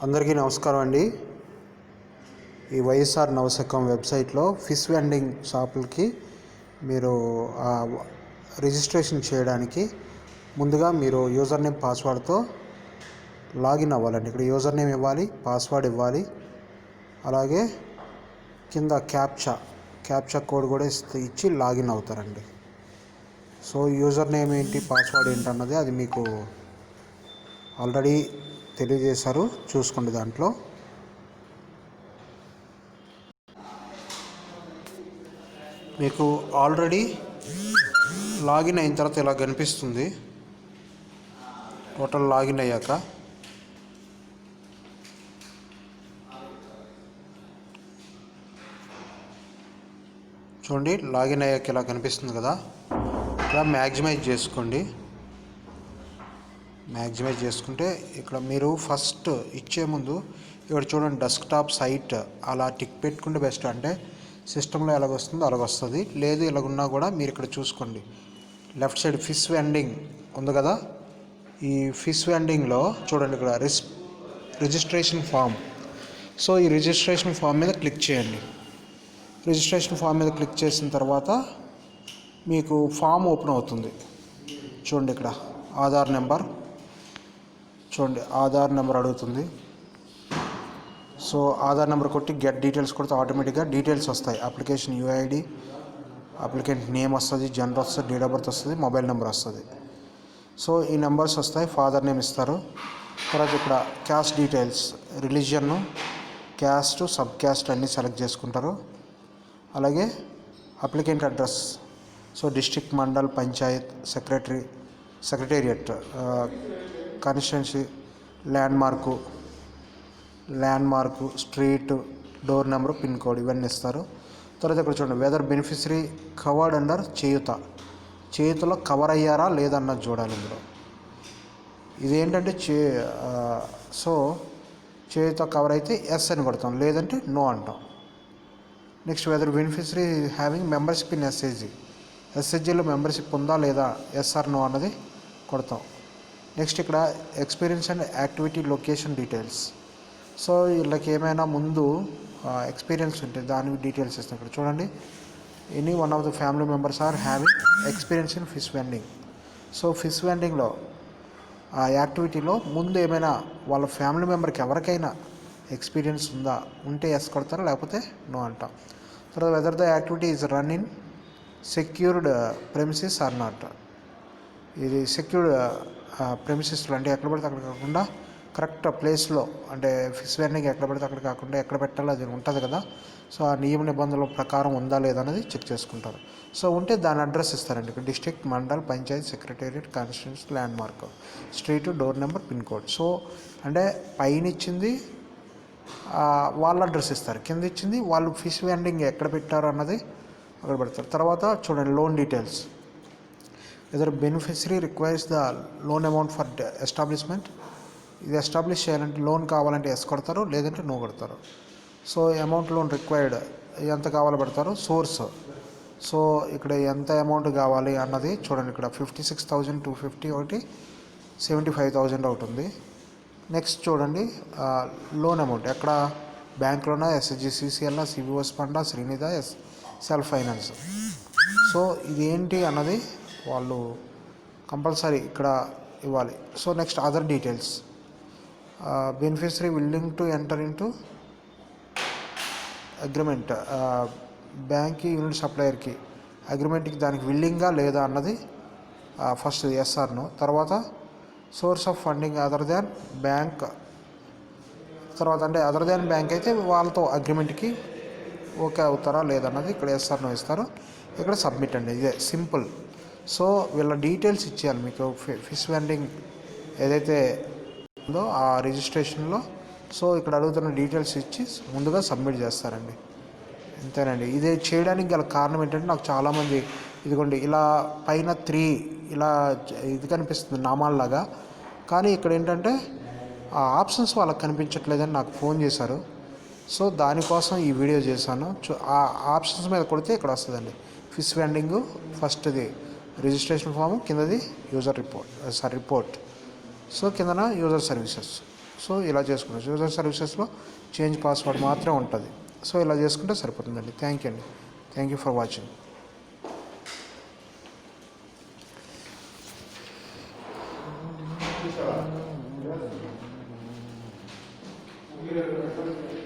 అందరికీ నమస్కారం అండి. ఈ వైఎస్ఆర్ నవశకం వెబ్సైట్లో ఫిష్ వెండింగ్ షాపులకి మీరు రిజిస్ట్రేషన్ చేయడానికి ముందుగా మీరు యూజర్ నేమ్ పాస్వర్డ్తో లాగిన్ అవ్వాలండి. ఇక్కడ యూజర్ నేమ్ ఇవ్వాలి, పాస్వర్డ్ ఇవ్వాలి, అలాగే కింద క్యాప్చా కోడ్ కూడా ఇచ్చి లాగిన్ అవుతారండి. సో యూజర్ నేమ్ ఏంటి, పాస్వర్డ్ ఏంటి అన్నది అది మీకు ఆల్రెడీ తెలియజేశారు, చూసుకోండి. దాంట్లో మీకు ఆల్రెడీ లాగిన్ అయిన తర్వాత ఇలా కనిపిస్తుంది. టోటల్ లాగిన్ అయ్యాక చూడండి, లాగిన్ అయ్యాక ఇలా కనిపిస్తుంది కదా. ఇలా మ్యాక్సిమైజ్ చేసుకోండి. మ్యాక్సిమైజ్ చేసుకుంటే ఇక్కడ మీరు ఫస్ట్ ఇచ్చే ముందు ఇక్కడ చూడండి, డెస్క్టాప్ సైట్ అలా టిక్ పెట్టుకుంటే బెస్ట్. అంటే సిస్టంలో ఎలాగొస్తుందో అలాగొస్తుంది. లేదు ఇలాగున్నా కూడా మీరు ఇక్కడ చూసుకోండి, లెఫ్ట్ సైడ్ ఫిష్ వెండింగ్ ఉంది కదా. ఈ ఫిష్ వెండింగ్లో చూడండి, ఇక్కడ రిజిస్ట్రేషన్ ఫామ్. సో ఈ రిజిస్ట్రేషన్ ఫామ్ మీద క్లిక్ చేయండి. రిజిస్ట్రేషన్ ఫామ్ మీద క్లిక్ చేసిన తర్వాత మీకు ఫామ్ ఓపెన్ అవుతుంది. చూడండి, ఇక్కడ ఆధార్ నెంబర్, చూడండి ఆధార్ నెంబర్ అడుగుతుంది. సో ఆధార్ నెంబర్ కొట్టి గెట్ డీటెయిల్స్ కొడితే ఆటోమేటిక్గా డీటెయిల్స్ వస్తాయి. అప్లికేషన్ యూఐడి, అప్లికెంట్ నేమ్ వస్తుంది, జెండర్ వస్తుంది, డేట్ ఆఫ్ బర్త్ వస్తుంది, మొబైల్ నెంబర్ వస్తుంది. సో ఈ నెంబర్స్ వస్తాయి. ఫాదర్ నేమ్ ఇస్తారు. తర్వాత ఇక్కడ caste details, religion, caste, sub caste అన్నీ సెలెక్ట్ చేసుకుంటారు. అలాగే applicant address, so district, mandal, panchayat, secretariat, constituency, landmark, street, door number, pin code ఇవన్నీ ఇస్తారు. తర్వాత ఇక్కడ చూడండి, వెదర్ బెనిఫిషరీ కవర్డ్ అండర్ చేయుతలో కవర్ అయ్యారా లేదన్నది చూడాలి ఇందులో. ఇదేంటంటే సో చేయుత కవర్ అయితే ఎస్ అని కొడతాం, లేదంటే నో అంటాం. Next, whether beneficiary having membership in ఎస్హెచ్జిలో మెంబర్షిప్ ఉందా లేదా, ఎస్ ఆర్ నో అన్నది కొడతాం. నెక్స్ట్, ఇక్కడ experience and activity location details. So వీళ్ళకి ఏమైనా ముందు ఎక్స్పీరియన్స్ ఉంటే దాని డీటెయిల్స్ ఇస్తాం. ఇక్కడ చూడండి, any one of the family members are having experience in fish vending. So fish వెండింగ్లో ఆ యాక్టివిటీలో ముందు ఏమైనా వాళ్ళ ఫ్యామిలీ మెంబర్కి ఎవరికైనా ఎక్స్పీరియన్స్ ఉంటే ఎస్ కొడతారు, లేకపోతే నో అంటాం. తర్వాత whether the activity is run in secured premises or not. ఇది సెక్యూర్డ్ ప్రెమిసెస్లో అంటే ఎక్కడ పడితే అక్కడ కాకుండా కరెక్ట్ ప్లేస్లో, అంటే ఫిష్ వెండింగ్ ఎక్కడ పడితే అక్కడ కాకుండా ఎక్కడ పెట్టాలో అది ఉంటుంది కదా. సో ఆ నియమ నిబంధనల ప్రకారం ఉందా లేదా అనేది చెక్ చేసుకుంటారు. సో ఉంటే దాని అడ్రస్ ఇస్తారండి. ఇక్కడ district, mandal, panchayat, secretariat, constituency, landmark, street, door number, pin code. So అంటే పైన ఇచ్చింది వాళ్ళ అడ్రస్ ఇస్తారు, కింద ఇచ్చింది వాళ్ళు ఫిష్ వెండింగ్ ఎక్కడ పెట్టారు అన్నది అక్కడ పెడతారు. తర్వాత చూడండి, loan details. Whether beneficiary requires the loan amount for establishment. ఇది ఎస్టాబ్లిష్ చేయాలంటే లోన్ కావాలంటే ఎస్ కొడతారు, లేదంటే నో కొడతారు. సో అమౌంట్ లోన్ రిక్వైర్డ్ ఎంత కావాలో పెడతారు. సోర్స్, సో ఇక్కడ ఎంత అమౌంట్ కావాలి అన్నది చూడండి, ఇక్కడ 56,250 ఒకటి, 75,000 ఒకటి ఉంది. నెక్స్ట్ చూడండి, లోన్ అమౌంట్ ఎక్కడ, బ్యాంక్లోనా, ఎస్హెచ్జిసిసిఎల్నా, సిబిఓఎస్ ఫండా, శ్రీనిధ, సెల్ఫ్ ఫైనాన్స్. సో ఇదేంటి అన్నది వాళ్ళు కంపల్సరీ ఇక్కడ ఇవ్వాలి. So next, other details. Beneficiary willing to enter into agreement, బ్యాంక్కి, యూనిట్ సప్లయర్కి అగ్రిమెంట్కి దానికి విల్లింగా లేదా అన్నది ఫస్ట్ ఎస్ ఆర్ నో. తర్వాత source of funding other than bank. తర్వాత అంటే అదర్ దాన్ బ్యాంక్ అయితే వాళ్ళతో అగ్రిమెంట్కి ఓకే అవుతారా లేదన్నది ఇక్కడ ఎస్ ఆర్ నో ఇస్తారు. ఇక్కడ సబ్మిట్ అండి, ఇదే సింపుల్. సో వీళ్ళ డీటెయిల్స్ ఇచ్చేయాలి మీకు ఫిష్ వెండింగ్ ఏదైతే ఉందో ఆ రిజిస్ట్రేషన్లో. సో ఇక్కడ అడుగుతున్న డీటెయిల్స్ ఇచ్చి ముందుగా సబ్మిట్ చేస్తారండి. అంతేనండి. ఇదే చేయడానికి గల కారణం ఏంటంటే, నాకు చాలామంది ఇదిగోండి ఇలా పైన 3 ఇలా ఇది కనిపిస్తుంది నామాల్లాగా, కానీ ఇక్కడ ఏంటంటే ఆ ఆప్షన్స్ వాళ్ళకి కనిపించట్లేదని నాకు ఫోన్ చేశారు. సో దానికోసం ఈ వీడియో చేశాను. ఆ ఆప్షన్స్ మీద కొడితే ఇక్కడ వస్తుందండి ఫిష్ వెండింగ్. ఫస్ట్ది రిజిస్ట్రేషన్ ఫామ్, కిందది రిపోర్ట్. సో కిందన యూజర్ సర్వీసెస్. సో ఇలా చేసుకోవచ్చు. యూజర్ సర్వీసెస్లో చేంజ్ పాస్వర్డ్ మాత్రమే ఉంటుంది. సో ఇలా చేసుకుంటే సరిపోతుందండి. థ్యాంక్ యూ అండి. Thank you for watching. Gracias.